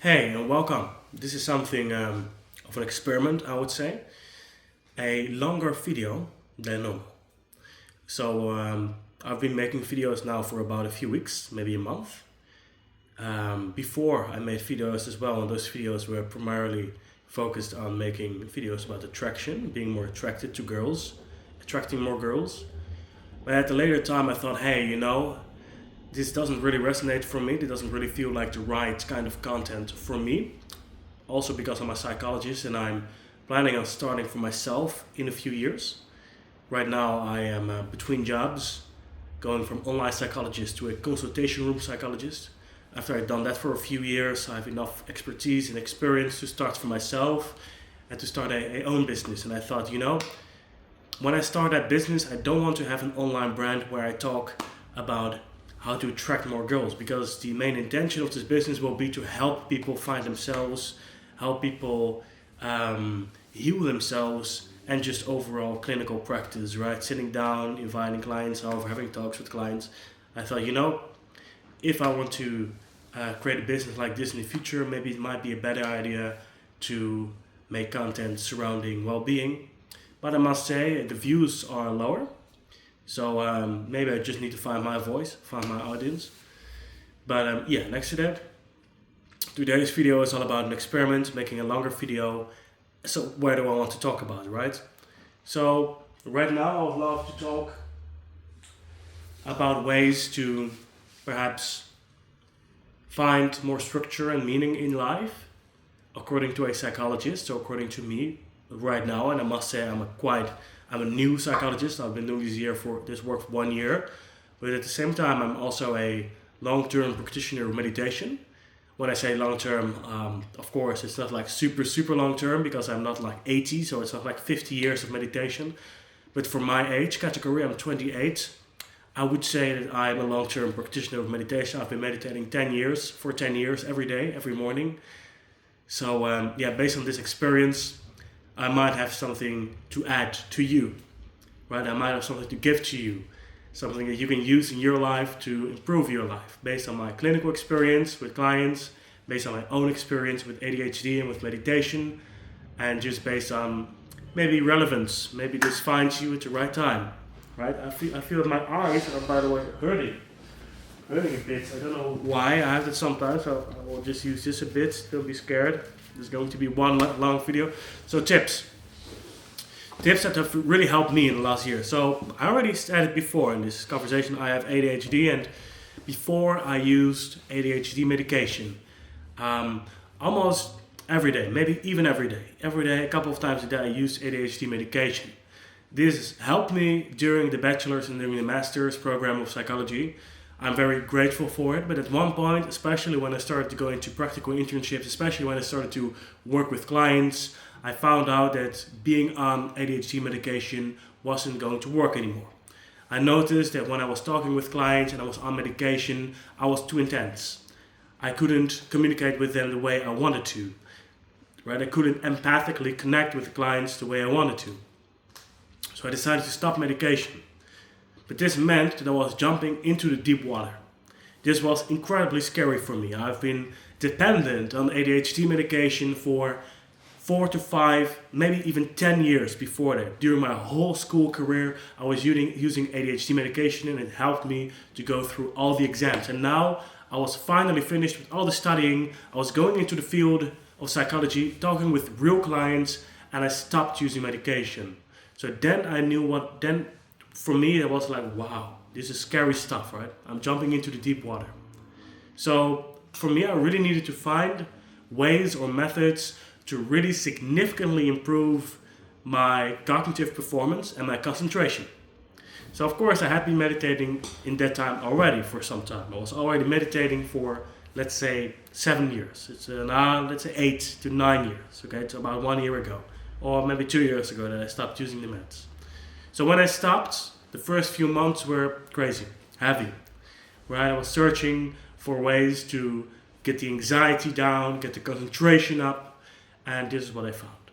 Hey, and welcome. This is something of an experiment, I would say. A longer video than normal. I've been making videos now for about a few weeks, maybe a month. Before I made videos as well, and those videos were primarily focused on making videos about attraction, being more attracted to girls, attracting more girls. But at a later time, I thought, hey, this doesn't really resonate for me. It doesn't really feel like the right kind of content for me. Also because I'm a psychologist and I'm planning on starting for myself in a few years. Right now I am between jobs, going from online psychologist to a consultation room psychologist. After I've done that for a few years, I have enough expertise and experience to start for myself and to start a own business. And I thought, when I start that business, I don't want to have an online brand where I talk about how to attract more girls, because the main intention of this business will be to help people find themselves, help people heal themselves, and just overall clinical practice, right? Sitting down, inviting clients over, having talks with clients. I thought, if I want to create a business like this in the future, maybe it might be a better idea to make content surrounding well-being. But I must say, the views are lower. So maybe I just need to find my voice, find my audience. But next to that, today's video is all about an experiment, making a longer video. So where do I want to talk about, right? So right now I would love to talk about ways to perhaps find more structure and meaning in life, according to a psychologist, so according to me right now. And I must say I'm a new psychologist. I've been doing this work for 1 year. But at the same time, I'm also a long-term practitioner of meditation. When I say long-term, of course, it's not like super, super long-term, because I'm not like 80, so it's not like 50 years of meditation. But for my age category, I'm 28. I would say that I'm a long-term practitioner of meditation. I've been meditating 10 years, every day, every morning. So based on this experience, I might have something to add to you, right? I might have something to give to you, something that you can use in your life to improve your life, based on my clinical experience with clients, based on my own experience with ADHD and with meditation, and just based on maybe relevance. Maybe this finds you at the right time, right? I feel that my eyes are, by the way, hurting a bit. I don't know why. I have that sometimes, so I will just use this a bit. Don't be scared. There's going to be one long video. So tips that have really helped me in the last year. So I already said before in this conversation, I have ADHD, and before I used ADHD medication almost every day, maybe even every day, a couple of times a day I used ADHD medication. This helped me during the bachelor's and during the master's program of psychology. I'm very grateful for it, but at one point, especially when I started to go into practical internships, especially when I started to work with clients, I found out that being on ADHD medication wasn't going to work anymore. I noticed that when I was talking with clients and I was on medication, I was too intense. I couldn't communicate with them the way I wanted to, right? I couldn't empathically connect with the clients the way I wanted to. So I decided to stop medication. But this meant that I was jumping into the deep water. This was incredibly scary for me. I've been dependent on ADHD medication for 4 to 5, maybe even 10 years before that. During my whole school career, I was using ADHD medication, and it helped me to go through all the exams. And now I was finally finished with all the studying. I was going into the field of psychology, talking with real clients, and I stopped using medication. So then I knew for me, it was like, wow, this is scary stuff, right? I'm jumping into the deep water. So for me, I really needed to find ways or methods to really significantly improve my cognitive performance and my concentration. So of course, I had been meditating in that time already for some time. I was already meditating for, let's say, 7 years. It's now, let's say 8 to 9 years. Okay, it's about 1 year ago, or maybe 2 years ago that I stopped using the meds. So when I stopped, the first few months were crazy, heavy, right? I was searching for ways to get the anxiety down, get the concentration up, and this is what I found.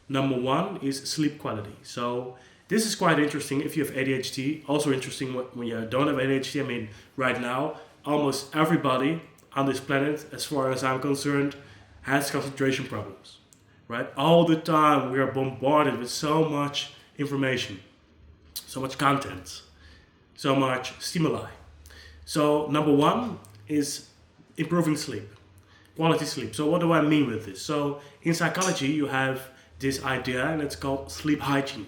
Number one is sleep quality. So this is quite interesting if you have ADHD. Also interesting when you don't have ADHD. I mean, right now, almost everybody on this planet, as far as I'm concerned, has concentration problems, right? All the time we are bombarded with so much information, so much content, so much stimuli. So number one is improving sleep, quality sleep. So what do I mean with this? So in psychology you have this idea, and it's called sleep hygiene.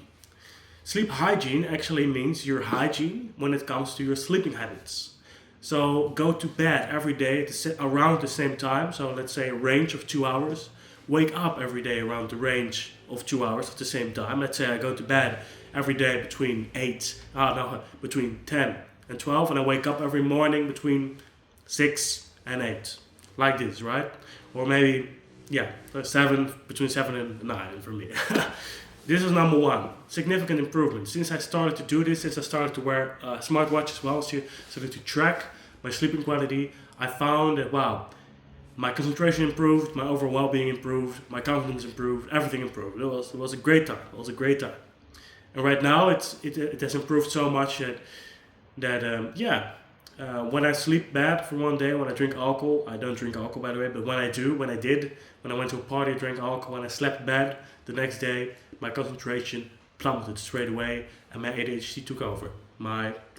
Sleep hygiene actually means your hygiene when it comes to your sleeping habits. So go to bed every day around the same time. So let's say a range of 2 hours. Wake up every day around the range of 2 hours at the same time. Let's say I go to bed every day between 10 and 12, and I wake up every morning between 6 and 8. Like this, right? Or maybe, between 7 and 9 for me. This is number one, significant improvement. Since I started to do this, since I started to wear a smartwatch as well, so started to track my sleeping quality, I found that, wow, my concentration improved, my overall well-being improved, my confidence improved, everything improved. It was a great time. It was a great time. And right now it has improved so much that when I sleep bad for one day, when I drink alcohol, I don't drink alcohol by the way, but when I went to a party, drank alcohol, and I slept bad, the next day my concentration plummeted straight away, and my ADHD took over.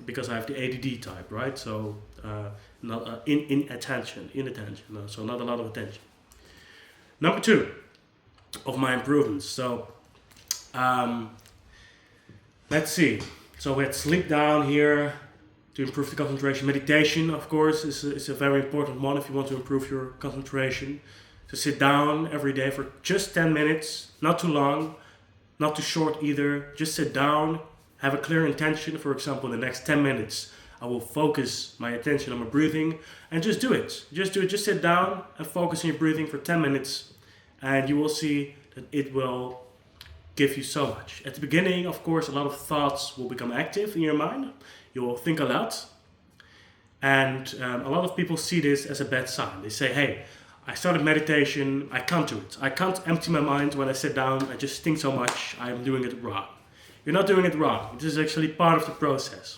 Because I have the ADD type, right? So not inattention, so not a lot of attention. Number two of my improvements. So let's see. So we had sleep down here to improve the concentration. Meditation, of course, is a very important one if you want to improve your concentration. So sit down every day for just 10 minutes, not too long, not too short either. Just sit down, have a clear intention. For example, in the next 10 minutes, I will focus my attention on my breathing, and just do it. Just do it. Just sit down and focus on your breathing for 10 minutes, and you will see that it will give you so much. At the beginning, of course, a lot of thoughts will become active in your mind. You will think a lot, and a lot of people see this as a bad sign. They say, hey, I started meditation, I can't do it. I can't empty my mind when I sit down. I just think so much, I'm doing it wrong. You're not doing it wrong. This is actually part of the process.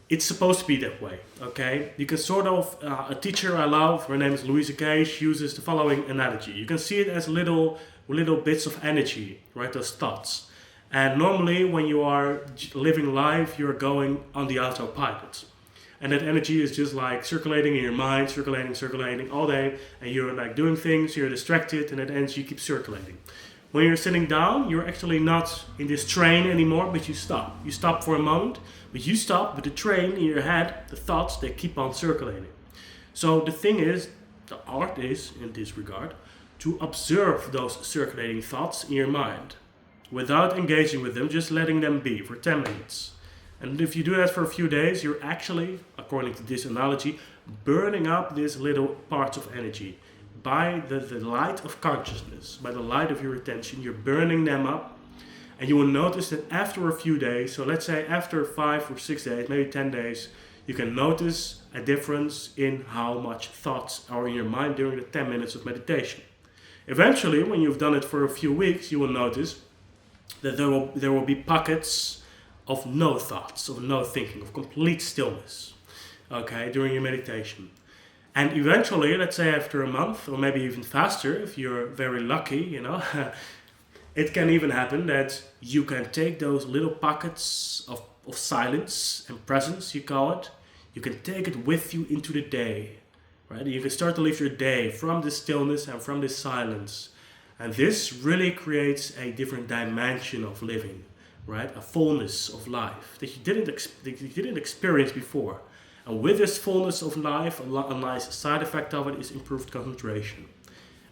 It's supposed to be that way, okay? You can sort of, a teacher I love, her name is Louisa Kay, she uses the following analogy. You can see it as little bits of energy, right? Those thoughts. And normally when you are living life, you're going on the autopilot. And that energy is just like circulating in your mind, circulating all day. And you're like doing things, you're distracted, and that energy keeps circulating. When you're sitting down, you're actually not in this train anymore, but you stop. You stop for a moment, but you stop, but the train in your head, the thoughts, they keep on circulating. So the thing is, the art is, in this regard, to observe those circulating thoughts in your mind without engaging with them, just letting them be for 10 minutes. And if you do that for a few days, you're actually, according to this analogy, burning up these little parts of energy. By the light of consciousness, by the light of your attention, you're burning them up. And you will notice that after a few days, so let's say after 5 or 6 days, maybe 10 days, you can notice a difference in how much thoughts are in your mind during the 10 minutes of meditation. Eventually, when you've done it for a few weeks, you will notice that there will be pockets of no thoughts, of no thinking, of complete stillness, okay, during your meditation. And eventually, let's say after a month, or maybe even faster, if you're very lucky, it can even happen that you can take those little pockets of silence and presence, you call it, you can take it with you into the day, right? You can start to live your day from this stillness and from this silence. And this really creates a different dimension of living, right? A fullness of life that you didn't experience before. And with this fullness of life, a nice side effect of it is improved concentration.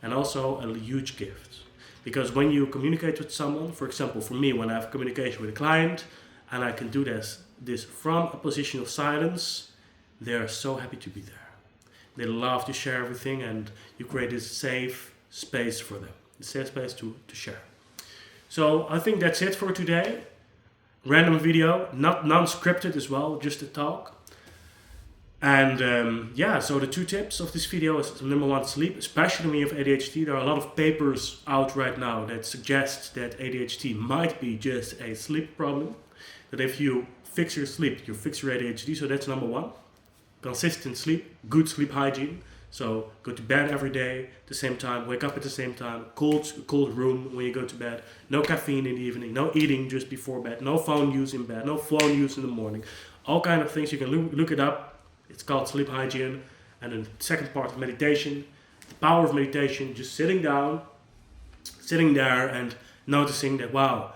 And also a huge gift. Because when you communicate with someone, for example, for me, when I have communication with a client, and I can do this from a position of silence, they are so happy to be there. They love to share everything, and you create this safe space for them. A safe space to share. So I think that's it for today. Random video, not non-scripted as well, just a talk. And so the 2 tips of this video is number 1, sleep, especially when you have ADHD. There are a lot of papers out right now that suggest that ADHD might be just a sleep problem. That if you fix your sleep, you fix your ADHD, so that's number 1. consistent sleep, good sleep hygiene. So go to bed every day at the same time, wake up at the same time, cold room when you go to bed, no caffeine in the evening, no eating just before bed, no phone use in bed, no phone use in the morning. All kind of things, you can look it up. It's called sleep hygiene. And then the second part of meditation, the power of meditation, just sitting down, sitting there and noticing that, wow,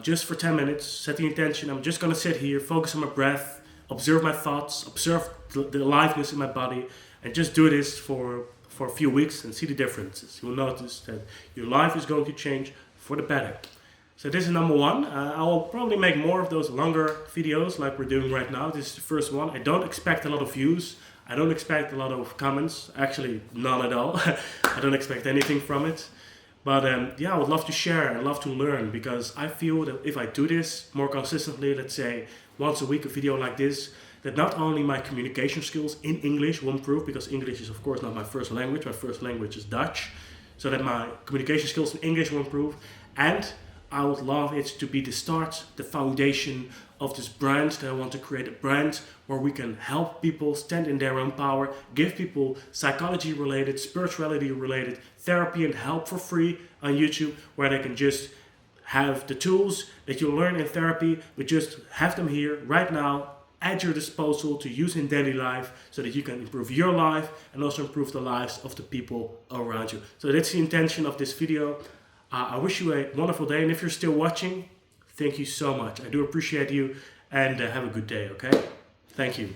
just for 10 minutes, set the intention, I'm just going to sit here, focus on my breath, observe my thoughts, observe the aliveness in my body, and just do this for a few weeks and see the differences. You'll notice that your life is going to change for the better. So this is number one. I will probably make more of those longer videos like we're doing right now. This is the first one. I don't expect a lot of views. I don't expect a lot of comments. Actually, none at all. I don't expect anything from it. But yeah, I would love to share and love to learn, because I feel that if I do this more consistently, let's say once a week a video like this, that not only my communication skills in English will improve, because English is of course not my first language is Dutch, so that my communication skills in English will improve, and I would love it to be the start, the foundation of this brand, that I want to create a brand where we can help people stand in their own power, give people psychology related, spirituality related therapy and help for free on YouTube, where they can just have the tools that you learn in therapy, but just have them here right now at your disposal to use in daily life, so that you can improve your life and also improve the lives of the people around you. So that's the intention of this video. I wish you a wonderful day, and if you're still watching, thank you so much. I do appreciate you, and have a good day, okay? Thank you.